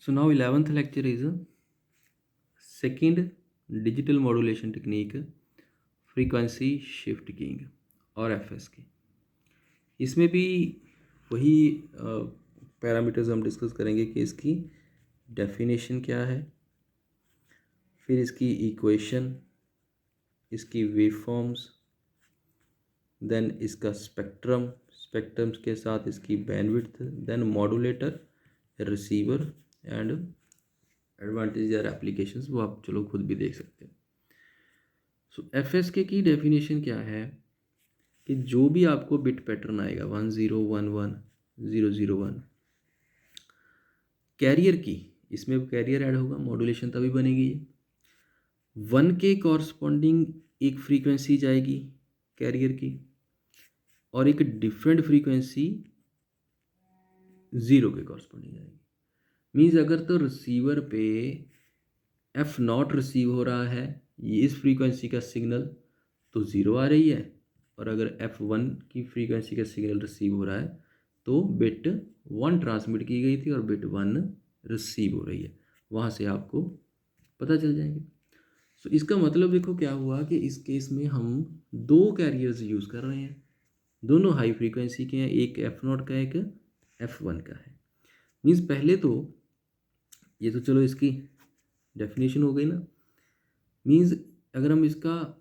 So now 11th lecture is second digital modulation technique, frequency shift keying और FSK। इसमें भी वही parameters हम डिस्कस करेंगे कि इसकी डेफिनेशन क्या है, फिर इसकी इक्वेशन, इसकी वेवफॉर्म्स, देन इसका स्पेक्ट्रम्स के साथ इसकी bandwidth, then modulator, receiver and advantage या एप्लीकेशंस, वो आप चलो खुद भी देख सकते हैं। सो एफएसके की डेफिनेशन क्या है कि जो भी आपको बिट पैटर्न आएगा 1011 001 कैरियर की, इसमें कैरियर ऐड होगा, मॉड्यूलेशन तभी बनेगी। 1 के कॉरस्पॉन्डिंग एक फ्रीक्वेंसी जाएगी कैरियर की और एक डिफरेंट फ्रीक्वेंसी 0 के कॉरस्पॉन्डिंग जाएगी। मीन्स अगर तो रिसीवर पे F0 रिसीव हो रहा है ये इस फ्रीक्वेंसी का सिग्नल तो 0 आ रही है, और अगर F1 की फ्रीक्वेंसी का सिग्नल रिसीव हो रहा है तो बिट 1 ट्रांसमिट की गई थी और बिट 1 रिसीव हो रही है। वहाँ से आपको पता चल जाएंगे। सो इसका मतलब देखो क्या हुआ कि इस केस में हम 2 कैरियर्स यूज़ कर रहे हैं, दोनों हाई फ्रीक्वेंसी के हैं, एक F0 का एक F1 का है। मीन्स पहले तो ये तो चलो इसकी डेफिनेशन हो गई ना। मीन्स अगर हम इसका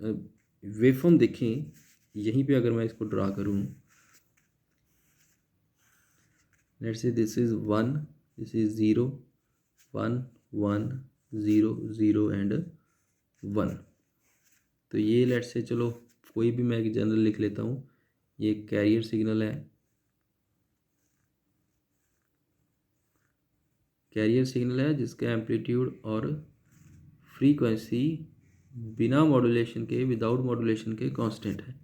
वेवफॉर्म देखें, यहीं पे अगर मैं इसको ड्रा करूं, let's say this is 1, this is 0 1 1 0 0 and 1। तो ये लेट्स से चलो कोई भी मैं एक जनरल लिख लेता हूँ, ये कैरियर सिग्नल है, कैरियर सिग्नल है जिसका एम्पलीट्यूड और फ्रीक्वेंसी बिना मॉड्यूलेशन के, विदाउट मॉड्यूलेशन के कांस्टेंट है।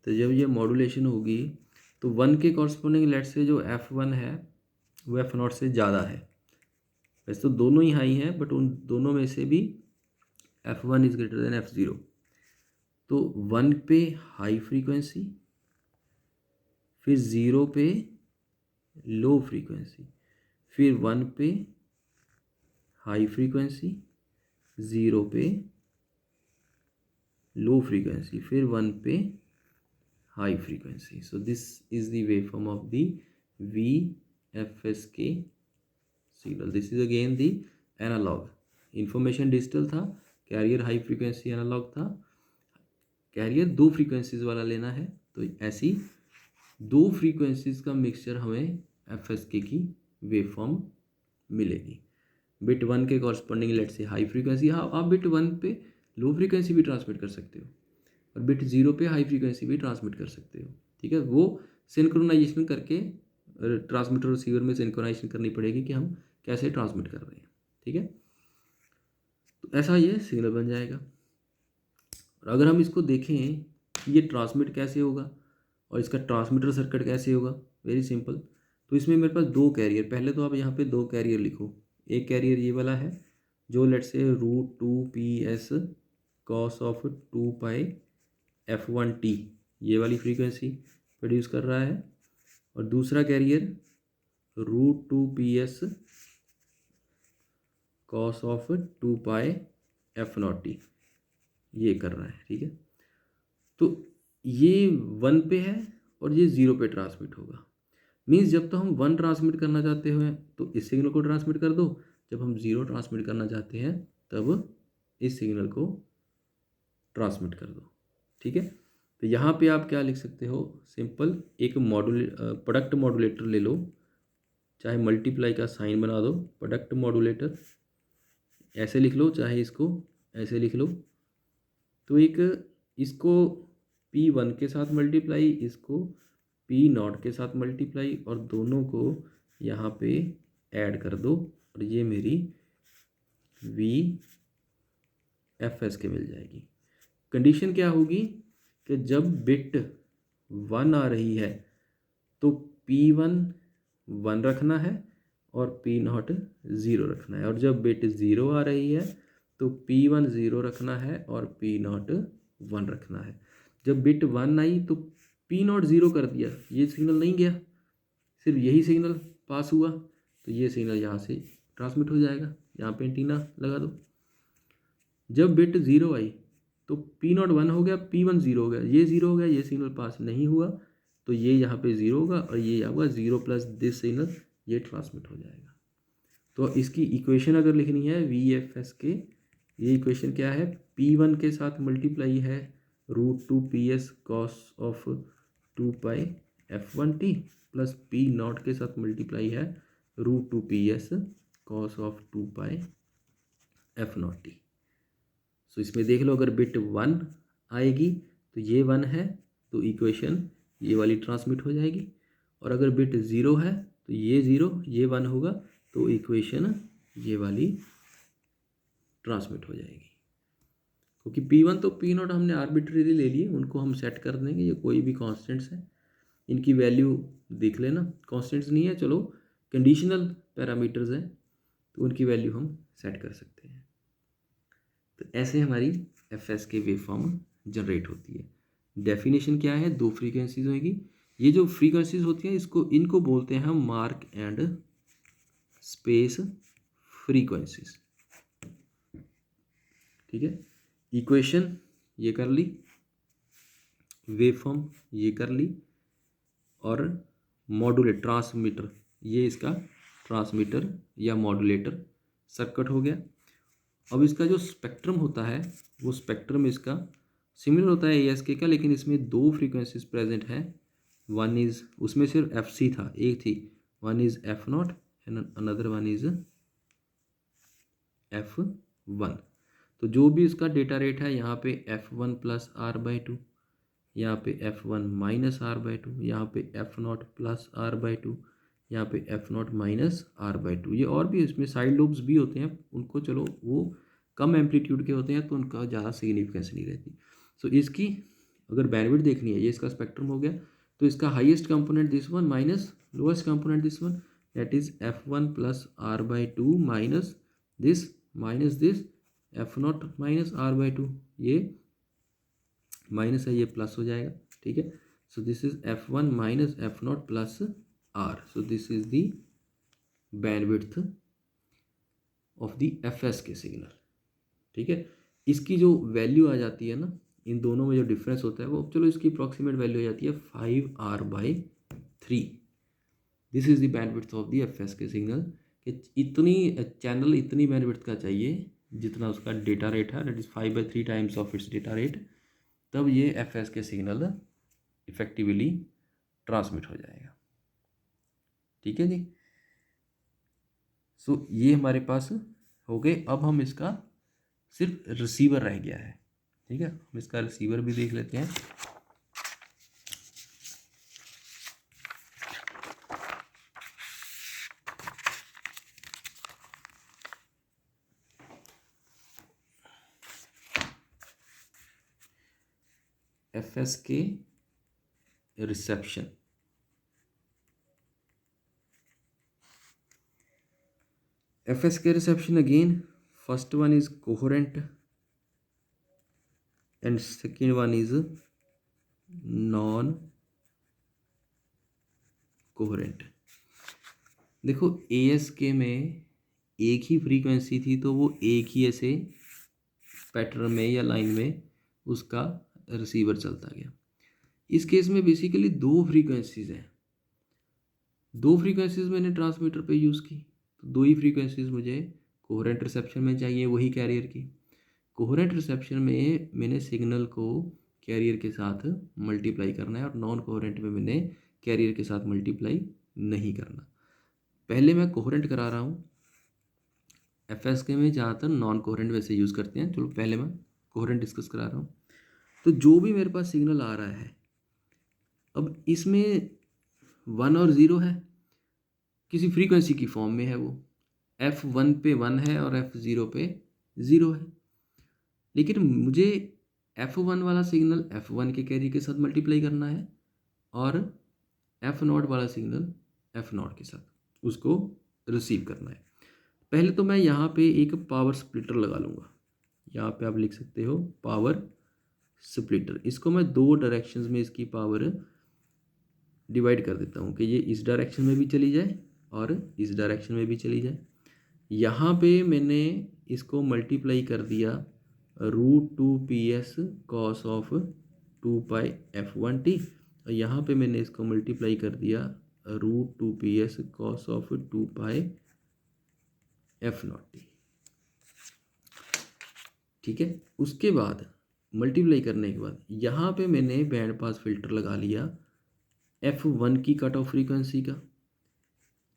तो जब ये मॉड्यूलेशन होगी तो 1 के कॉरस्पॉन्डिंग लेट्स से जो F1 है वो F0 से ज़्यादा है। वैसे तो दोनों ही हाई हैं, बट उन दोनों में से भी F1 is greater than F0। तो 1 पे हाई फ्रीक्वेंसी, फिर 0 पे लो फ्रीक्वेंसी, फिर 1 पे हाई फ्रीक्वेंसी, 0 पे लो फ्रीक्वेंसी, फिर 1 पे high frequency. So this is the waveform of the VFSK signal. This is again the analogue. Information digital था, कैरियर हाई फ्रीक्वेंसी एनालॉग था, कैरियर 2 फ्रीक्वेंसीज वाला लेना है, तो ऐसी 2 फ्रीक्वेंसीज का मिक्सचर हमें FSK की वेवफॉर्म मिलेगी। बिट 1 के कॉरस्पॉन्डिंग लेट से हाई फ्रीक्वेंसी, हाँ आप बिट 1 पे लो फ्रीक्वेंसी भी ट्रांसमिट कर सकते हो और बिट 0 पे हाई फ्रीक्वेंसी भी ट्रांसमिट कर सकते हो। ठीक है, वो सिंक्रोनाइजेशन करके ट्रांसमीटर और रिसीवर में सिंक्रोनाइजेशन करनी पड़ेगी कि हम कैसे ट्रांसमिट कर रहे हैं। ठीक है, तो ऐसा ये सिग्नल बन जाएगा। और अगर हम इसको देखें कि ये ट्रांसमिट कैसे होगा और इसका ट्रांसमीटर सर्किट कैसे होगा, वेरी सिंपल। तो इसमें मेरे पास 2 कैरियर, पहले तो आप यहाँ पे 2 कैरियर लिखो। एक कैरियर ये वाला है जो लेट से √2PS cos ऑफ 2π F1t ये वाली फ्रीक्वेंसी प्रोड्यूस कर रहा है, और दूसरा career √2PS cos of 2π F0t ये कर रहा है। ठीक है, तो ये 1 पे है और ये 0 पे ट्रांसमिट होगा। मीन्स जब तो हम 1 ट्रांसमिट करना चाहते हैं तो इस सिग्नल को ट्रांसमिट कर दो, जब हम 0 ट्रांसमिट करना चाहते हैं तब इस सिग्नल को ट्रांसमिट कर दो। ठीक है, तो यहाँ पे आप क्या लिख सकते हो, सिंपल एक प्रोडक्ट मॉड्यूलेटर ले लो, चाहे मल्टीप्लाई का साइन बना दो, प्रोडक्ट मॉड्यूलेटर ऐसे लिख लो, चाहे इसको ऐसे लिख लो। तो एक इसको P1 के साथ मल्टीप्लाई, इसको P0 के साथ मल्टीप्लाई, और दोनों को यहाँ पे ऐड कर दो और ये मेरी VFSK मिल जाएगी। कंडीशन क्या होगी कि जब बिट 1 आ रही है तो P1 1 रखना है और P0 0 रखना है, और जब बिट 0 आ रही है तो P1 0 रखना है और P0 1 रखना है। जब बिट 1 आई तो P0 0 कर दिया, ये सिग्नल नहीं गया, सिर्फ यही सिग्नल पास हुआ, तो तो ये सिग्नल यहाँ से ट्रांसमिट हो जाएगा, यहाँ पे एंटीना लगा दो। जब बिट 0 आई तो P0 1 हो गया, P1 0 हो गया, ये 0 हो गया, ये सिग्नल पास नहीं हुआ, तो ये यहाँ पे 0 होगा और ये होगा 0 प्लस दिस सिग्नल, ये ट्रांसमिट हो जाएगा। तो इसकी इक्वेशन अगर लिखनी है VFS के, ये इक्वेशन क्या है, P1 के साथ मल्टीप्लाई है √2PS cos of 2 π f1t plus P0 के साथ मल्टीप्लाई है √2PS cos ऑफ 2 π f0t। सो इसमें देख लो, अगर बिट 1 आएगी तो ये 1 है, तो इक्वेशन ये वाली ट्रांसमिट हो जाएगी, और अगर बिट 0 है तो ये 0, ये 1 होगा, तो इक्वेशन ये वाली ट्रांसमिट हो जाएगी। क्योंकि P1 तो P0 हमने आर्बिट्रेरी ले लिए, उनको हम सेट कर देंगे, ये कोई भी कॉन्स्टेंट्स हैं, इनकी वैल्यू देख लेना, कॉन्स्टेंट्स नहीं है, चलो कंडीशनल पैरामीटर्स हैं, तो उनकी वैल्यू हम सेट कर सकते हैं। तो ऐसे हमारी FS के वेव फॉर्म जनरेट होती है। डेफिनेशन क्या है, 2 फ्रीक्वेंसीज होगी। ये जो फ्रीक्वेंसीज होती हैं इनको बोलते हैं हम मार्क एंड स्पेस फ्रीक्वेंसीज। ठीक है, इक्वेशन ये कर ली, वेव फॉर्म ये कर ली, और मॉड्यूलेटर ट्रांसमीटर, ये इसका ट्रांसमीटर या मॉड्यूलेटर सर्किट हो गया। अब इसका जो स्पेक्ट्रम होता है वो स्पेक्ट्रम इसका सिमिलर होता है ASK का, लेकिन इसमें 2 फ्रीक्वेंसीज प्रेजेंट हैं। वन इज़, उसमें सिर्फ FC था, एक थी, one is F0 and another one is F1। तो जो भी इसका डेटा रेट है, यहाँ पे F1 प्लस R/2, यहाँ पे F1 माइनस R/2, यहाँ पे F0 प्लस R/2, यहाँ पे F0 माइनस R/2। ये और भी इसमें साइड लोब्स भी होते हैं, उनको चलो वो कम एम्पलीट्यूड के होते हैं तो उनका ज़्यादा सिग्निफिकेंस नहीं रहती। सो इसकी अगर बैंडविड्थ देखनी है, ये इसका स्पेक्ट्रम हो गया, तो इसका highest component this one minus lowest component this one, that is F1 plus R/2 minus this F0 minus R/2, ये माइनस है, ये प्लस हो जाएगा। ठीक है, so this is F1 minus F0 plus R। So this is the bandwidth of the FS के signal. ठीक है, इसकी जो वैल्यू आ जाती है ना, इन दोनों में जो डिफरेंस होता है वो, चलो इसकी अप्रॉक्सीमेट वैल्यू आ जाती है 5R/3। This is the bandwidth of the FS के सिग्नल, कि इतनी चैनल इतनी बैंडविड्थ का चाहिए जितना उसका डेटा रेट है, that is 5/3 times of its data rate, तब ये FS के सिग्नल इफेक्टिवली ट्रांसमिट हो जाएगा। ठीक है जी, सो ये हमारे पास हो गए। अब हम इसका सिर्फ रिसीवर रह गया है। ठीक है, हम इसका रिसीवर भी देख लेते हैं। FS के रिसेप्शन, FS के reception again, first one is coherent and second one is non coherent. देखो ASK में एक ही फ्रीक्वेंसी थी, तो वो एक ही ऐसे पैटर्न में या लाइन में उसका रिसीवर चलता गया। इस केस में बेसिकली 2 फ्रीक्वेंसीज हैं, 2 फ्रीक्वेंसीज मैंने ट्रांसमीटर पे यूज़ की, तो 2 ही फ्रीक्वेंसीज मुझे कोहेरेंट रिसेप्शन में चाहिए, वही कैरियर की। कोहेरेंट रिसेप्शन में मैंने सिग्नल को कैरियर के साथ मल्टीप्लाई करना है, और नॉन कोहेरेंट में मैंने कैरियर के साथ मल्टीप्लाई नहीं करना। पहले मैं कोहेरेंट करा रहा हूँ, FS के में ज़्यादातर नॉन कोहेरेंट वैसे यूज़ करते हैं, चलो पहले मैं कोहेरेंट डिस्कस करा रहा हूँ। तो जो भी मेरे पास सिग्नल आ रहा है, अब इसमें 1 और 0 है, किसी फ्रीक्वेंसी की फॉर्म में है, वो F1 पे 1 है और F0 पे 0 है, लेकिन मुझे F1 वाला सिग्नल F1 के कैरियर के साथ मल्टीप्लाई करना है, और F0 वाला सिग्नल F0 के साथ उसको रिसीव करना है। पहले तो मैं यहाँ पे एक पावर स्प्लिटर लगा लूँगा, यहाँ पे आप लिख सकते हो पावर स्प्लिटर। इसको मैं 2 डायरेक्शंस में इसकी पावर डिवाइड कर देता हूँ, कि ये इस डायरेक्शन में भी चली जाए और इस डायरेक्शन में भी चली जाए। यहाँ पे मैंने इसको मल्टीप्लाई कर दिया √2 PS cos ऑफ 2π f1t, और यहाँ पे मैंने इसको मल्टीप्लाई कर दिया √2 PS cos ऑफ 2π f0t। ठीक है, उसके बाद मल्टीप्लाई करने के बाद यहाँ पे मैंने बैंड पास फिल्टर लगा लिया f1 की कट ऑफ फ्रीक्वेंसी का,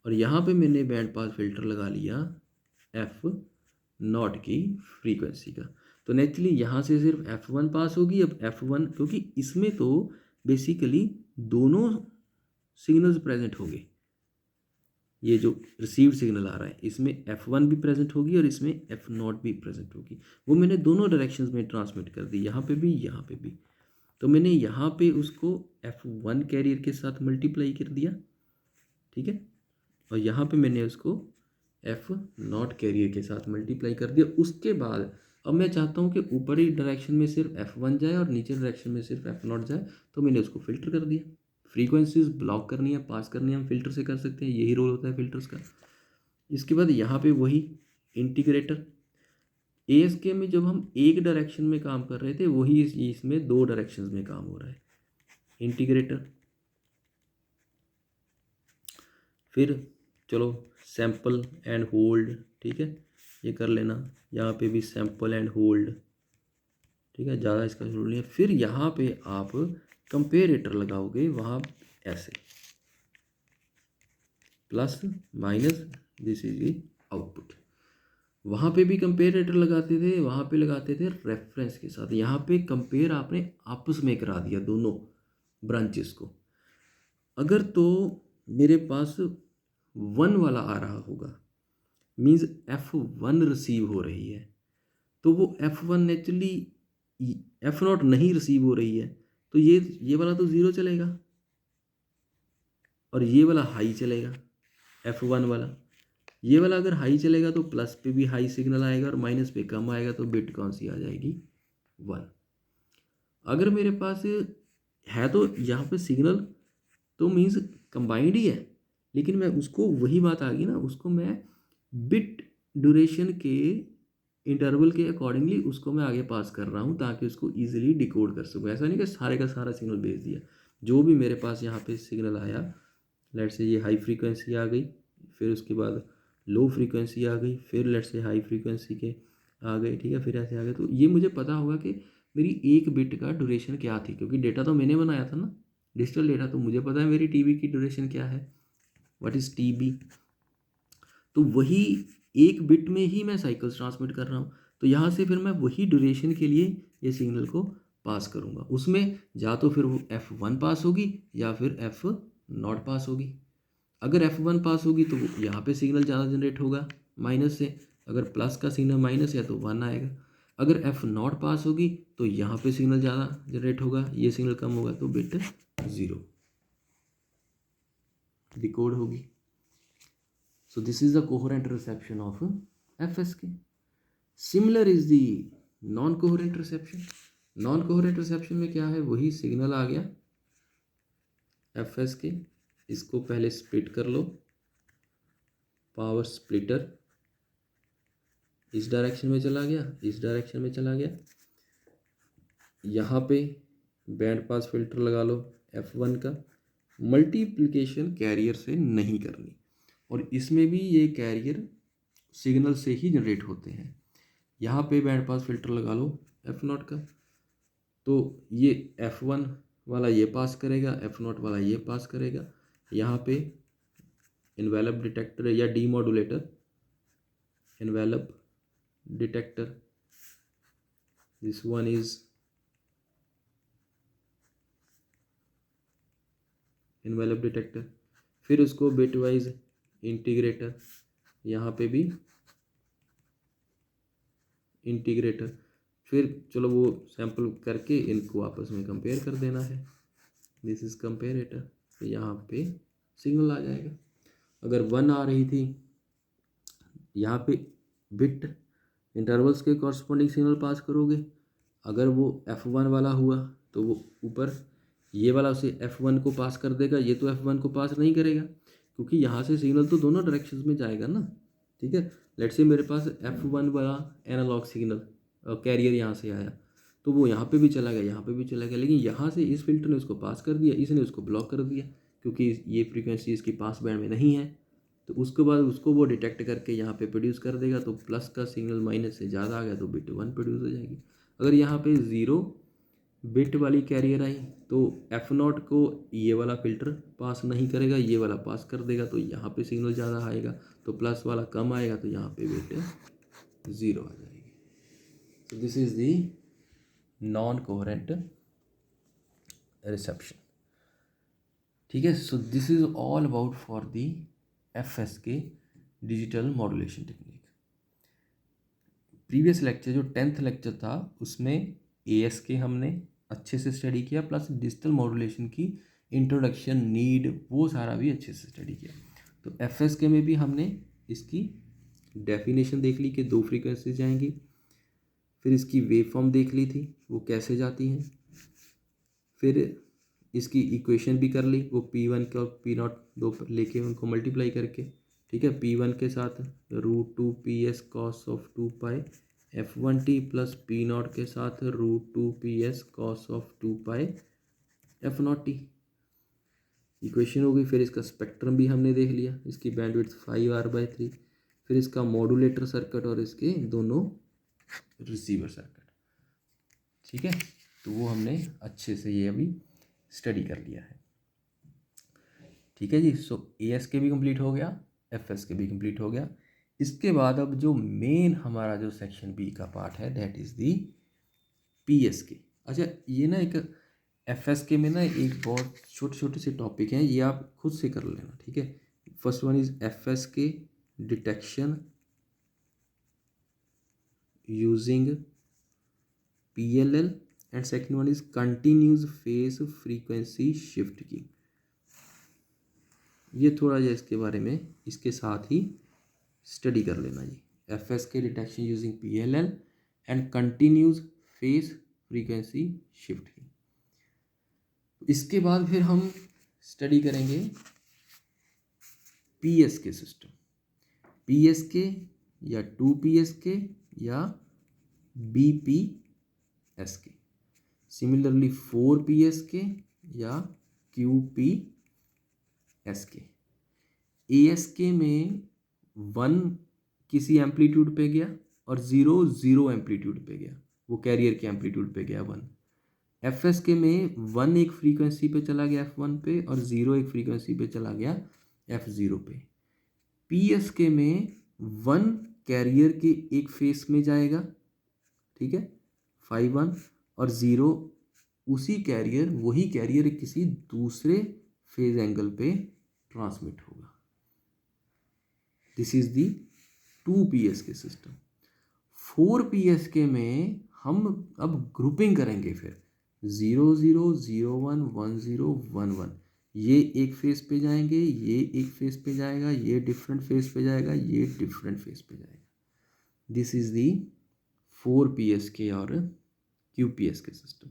और यहाँ पे मैंने बैंड पास फिल्टर लगा लिया f0 की फ्रीक्वेंसी का। तो नेचुरली यहाँ से सिर्फ f1 पास होगी। अब f1, क्योंकि इसमें तो बेसिकली दोनों सिग्नल्स प्रेजेंट होंगे, ये जो रिसीव्ड सिग्नल आ रहा है इसमें f1 भी प्रेजेंट होगी और इसमें f0 भी प्रेजेंट होगी। वो मैंने दोनों डायरेक्शंस में ट्रांसमिट कर दी, यहाँ पे भी यहाँ पे भी। तो मैंने यहाँ पे उसको f1 कैरियर के साथ मल्टीप्लाई कर दिया, ठीक है, और यहाँ पे मैंने उसको f0 कैरियर के साथ मल्टीप्लाई कर दिया। उसके बाद अब मैं चाहता हूँ कि ऊपरी डायरेक्शन में सिर्फ f1 जाए और नीचे डायरेक्शन में सिर्फ f0 जाए, तो मैंने उसको फिल्टर कर दिया। फ्रीक्वेंसीज ब्लॉक करनी है, पास करनी है, हम फिल्टर से कर सकते हैं, यही रोल होता है फिल्टर्स का। इसके बाद यहाँ पे वही इंटीग्रेटर, ASK में जब हम एक डायरेक्शन में काम कर रहे थे वही इसमें दो डायरेक्शंस में काम हो रहा है, इंटीग्रेटर। फिर चलो सैंपल एंड होल्ड, ठीक है, ये कर लेना, यहाँ पे भी सैंपल एंड होल्ड, ठीक है, ज़्यादा इसका जरूर नहीं है। फिर यहाँ पे आप कंपेरेटर लगाओगे, वहाँ ऐसे plus minus, this is the output. वहाँ पे भी कंपेरेटर लगाते थे, वहाँ पे लगाते थे रेफरेंस के साथ। यहाँ पे कंपेयर आपने आपस में करा दिया दोनों ब्रांचेस को। अगर तो मेरे पास 1 वाला आ रहा होगा, मीन्स f1 रिसीव हो रही है, तो वो f1 नेचुरली f0 नहीं रिसीव हो रही है, तो ये वाला तो 0 चलेगा और ये वाला हाई चलेगा, f1 वाला। ये वाला अगर हाई चलेगा तो प्लस पे भी हाई सिग्नल आएगा और माइनस पे कम आएगा, तो बिट कौन सी आ जाएगी, 1। अगर मेरे पास है तो यहाँ पे सिग्नल तो मीन्स कंबाइंड ही है, लेकिन मैं उसको, वही बात आ गई ना, उसको मैं बिट ड्यूरेशन के इंटरवल के अकॉर्डिंगली उसको मैं आगे पास कर रहा हूँ, ताकि उसको ईजिली डिकोड कर सकूँ। ऐसा नहीं कि सारे का सारा सिग्नल भेज दिया। जो भी मेरे पास यहाँ पे सिग्नल आया, लेट से ये हाई फ्रीक्वेंसी आ गई, फिर उसके बाद लो फ्रीक्वेंसी आ गई, फिर लेट से हाई फ्रीक्वेंसी के आ गए, ठीक है, फिर ऐसे आ गए, तो ये मुझे पता होगा कि मेरी एक बिट का ड्यूरेशन क्या थी, क्योंकि डेटा तो मैंने बनाया था ना, डिजिटल डेटा, तो मुझे पता है मेरी टीबी की ड्यूरेशन क्या है, व्हाट इज़ टीबी। तो वही एक बिट में ही मैं साइकिल्स ट्रांसमिट कर रहा हूँ, तो यहाँ से फिर मैं वही ड्यूरेशन के लिए ये सिग्नल को पास करूँगा। उसमें या तो फिर वो f1 पास होगी या फिर f0 पास होगी। अगर f1 पास होगी तो यहाँ पे सिग्नल ज़्यादा जनरेट होगा माइनस से, अगर प्लस का सिग्नल माइनस है तो 1 आएगा। अगर f0 पास होगी तो यहाँ पे सिग्नल ज़्यादा जनरेट होगा, ये सिग्नल कम होगा, तो बिट 0 डिकोड होगी। So this is the coherent reception of FSK. Similar is the non-coherent reception. Non-coherent reception में क्या है, वही सिग्नल आ गया FSK, इसको पहले स्प्लिट कर लो, पावर स्प्लिटर इस डायरेक्शन में चला गया, इस डायरेक्शन में चला गया। यहाँ पे बैंड पास फिल्टर लगा लो f1 का। मल्टीप्लिकेशन कैरियर से नहीं करनी, और इसमें भी ये कैरियर सिग्नल से ही जनरेट होते हैं। यहाँ पे बैंड पास फिल्टर लगा लो f0 का, तो ये f1 वाला ये पास करेगा, f0 वाला ये पास करेगा। यहाँ पे इन्वेलप डिटेक्टर या demodulator, envelope detector, this one is envelope detector. फिर उसको बिट वाइज इंटीग्रेटर, यहाँ पे भी इंटीग्रेटर। फिर चलो वो सैंपल करके इनको आपस में कंपेयर कर देना है, दिस इज कंपेरेटर। तो यहाँ पे सिग्नल आ जाएगा। अगर 1 आ रही थी, यहाँ पे बिट इंटरवल्स के कॉरस्पॉन्डिंग सिग्नल पास करोगे। अगर वो f1 वाला हुआ तो वो ऊपर ये वाला उसे f1 को पास कर देगा, ये तो f1 को पास नहीं करेगा, क्योंकि यहाँ से सिग्नल तो दोनों डायरेक्शंस में जाएगा ना, ठीक है। लेट्स से मेरे पास F1 वाला एनालॉग सिग्नल कैरियर यहाँ से आया, तो वो यहाँ पे भी चला गया, यहाँ पे भी चला गया, लेकिन यहाँ से इस फिल्टर ने उसको पास कर दिया, इसने उसको ब्लॉक कर दिया, क्योंकि ये फ्रीक्वेंसी इसकी पास बैंड में नहीं है। तो उसके बाद उसको वो डिटेक्ट करके यहाँ पे प्रोड्यूस कर देगा। तो प्लस का सिग्नल माइनस से ज़्यादा आ गया तो बिट 1 प्रोड्यूस हो जाएगी। अगर यहाँ पे 0 बिट वाली कैरियर आई तो F0 को ये वाला फ़िल्टर पास नहीं करेगा, ये वाला पास कर देगा, तो यहाँ पे सिग्नल ज़्यादा आएगा, तो प्लस वाला कम आएगा, तो यहाँ पे बिट 0 आ जाएगी। तो this is the non coherent reception, ठीक है। So this is all about for the FSK digital modulation technique. Previous lecture जो 10th लेक्चर था उसमें ASK हमने अच्छे से स्टडी किया, प्लस डिजिटल मॉड्यूलेशन की इंट्रोडक्शन, नीड, वो सारा भी अच्छे से स्टडी किया। तो FSK में भी हमने इसकी डेफिनेशन देख ली कि 2 फ्रीक्वेंसीज जाएंगी, फिर इसकी वेव फॉर्म देख ली थी वो कैसे जाती हैं, फिर इसकी इक्वेशन भी कर ली, वो P1 का और P0 दो लेके उनको मल्टीप्लाई करके, ठीक है। P1 के साथ √2 PS cos of 2 pi F1t plus P0 के साथ √2 PS cos of 2 pi F0t, equation हो गई। फिर इसका स्पेक्ट्रम भी हमने देख लिया, इसकी बैंडविड्थ 5R/3, फिर इसका मॉड्यूलेटर सर्किट और इसके दोनों रिसीवर सर्किट, ठीक है। तो वो हमने अच्छे से ये अभी स्टडी कर लिया है, ठीक है जी। सो ASK भी कंप्लीट हो गया, FSK भी कंप्लीट हो गया। इसके बाद अब जो मेन हमारा जो सेक्शन बी का पार्ट है दैट इज़ दी PSK। अच्छा, ये ना एक FSK में ना एक बहुत छोटे छोटे से टॉपिक हैं, ये आप खुद से कर लेना, ठीक है। First one is FSK detection using PLL and second one is continuous face frequency shift की। ये थोड़ा जा इसके बारे में इसके साथ ही स्टडी कर लेना जी। FSK detection using PLL and continuous face frequency shift की। इसके बाद फिर हम स्टडी करेंगे PSK सिस्टम, PSK या 2PSK या BPSK, सिमिलरली 4PSK या QPSK। ASK में 1 किसी एम्पलीट्यूड पे गया और 0 0 एम्पलीट्यूड पे गया, वो कैरियर के एम्पलीट्यूड पे गया 1। FSK में 1 एक फ्रीक्वेंसी पे चला गया F1 पे और 0 एक फ्रीक्वेंसी पे चला गया F0 पे। PSK में 1 कैरियर के एक फेस में जाएगा, ठीक है, 5-1, और 0 उसी कैरियर, वही कैरियर किसी दूसरे फेज एंगल पे ट्रांसमिट होगा। This is the 2PSK system. 4PSK में हम अब ग्रुपिंग करेंगे, फिर 0 0 0 1 1 0 1 1, ये एक फेस पे जाएंगे, ये एक फेस पे जाएगा, ये डिफरेंट फेस पे जाएगा, ये डिफरेंट फेस पे जाएगा। दिस इज दी 4PSK और QPSK सिस्टम।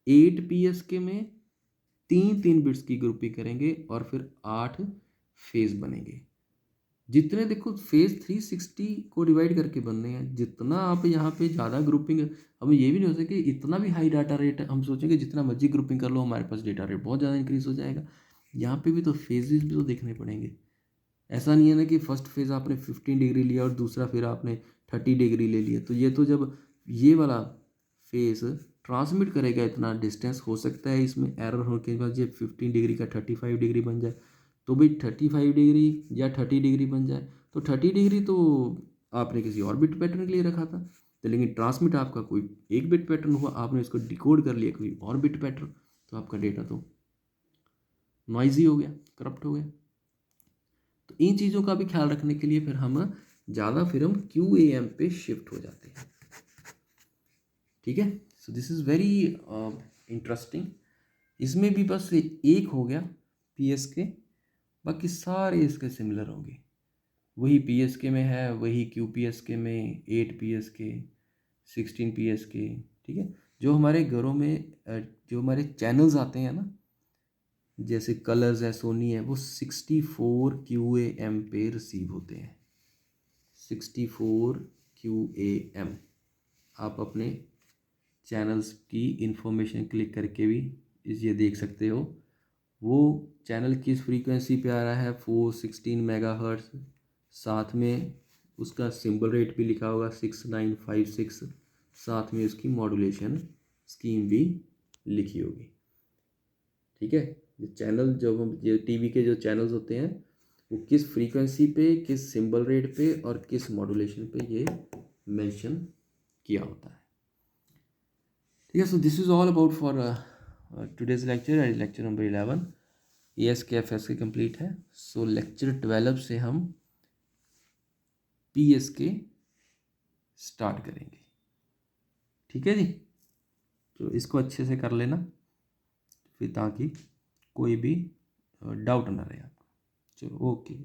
8PSK में 3 बिट्स की ग्रुपिंग करेंगे और फिर 8 फेज बनेंगे। जितने देखो फेज 360 को डिवाइड करके बनने हैं, जितना आप यहाँ पे ज़्यादा ग्रुपिंग, हम ये भी नहीं हो सके इतना भी हाई डाटा रेट हम सोचेंगे जितना मर्जी ग्रुपिंग कर लो हमारे पास डेटा रेट बहुत ज़्यादा इंक्रीज हो जाएगा। यहाँ पे भी तो फेजेस भी तो देखने पड़ेंगे। ऐसा नहीं है ना कि फर्स्ट फेज़ आपने 15 डिग्री लिया और दूसरा फिर आपने 30 डिग्री ले लिया, तो ये तो जब ये वाला फेज़ ट्रांसमिट करेगा इतना डिस्टेंस, हो सकता है इसमें एरर होने के बाद ये 15 डिग्री का 35 डिग्री बन जाए, तो भाई 35 डिग्री या 30 डिग्री बन जाए, तो 30 डिग्री तो आपने किसी और बिट पैटर्न के लिए रखा था, तो लेकिन ट्रांसमिट आपका कोई एक बिट पैटर्न हुआ, आपने इसको डिकोड कर लिया कोई और बिट पैटर्न, तो आपका डेटा तो नॉइजी हो गया, करप्ट हो गया। तो इन चीज़ों का भी ख्याल रखने के लिए फिर हम QAM पे शिफ्ट हो जाते हैं, ठीक है। So this is very interesting. इसमें भी बस एक हो गया PSK, बाकी सारे इसके सिमिलर होंगे, वही PSK में है, वही QPSK में, 8PSK 16PSK, ठीक है। जो हमारे घरों में जो हमारे चैनल्स आते हैं ना, जैसे कलर्स है, सोनी है, वो 64 QAM पे रिसीव होते हैं। 64 QAM। आप अपने चैनल्स की इंफॉर्मेशन क्लिक करके भी ये देख सकते हो वो चैनल किस फ्रीक्वेंसी पे आ रहा है, 416 मेगाहर्ट्ज़। साथ में उसका सिंबल रेट भी लिखा होगा 6956। साथ में उसकी मॉड्यूलेशन स्कीम भी लिखी होगी। ठीक है, ये चैनल जब हम ये टीवी के जो चैनल्स होते हैं वो किस फ्रीक्वेंसी पे, किस सिंबल रेट पे और किस मॉड्यूलेशन पे ये मेंशन किया होता है। ठीक है, so this is all about for today's lecture, lecture number 11 ASK FSK complete है। सो लेक्चर 12 से हम PSK स्टार्ट करेंगे। ठीक है जी, तो इसको अच्छे से कर लेना फिर, ताकि कोई भी डाउट ना रहे आपको। चलो, ओके।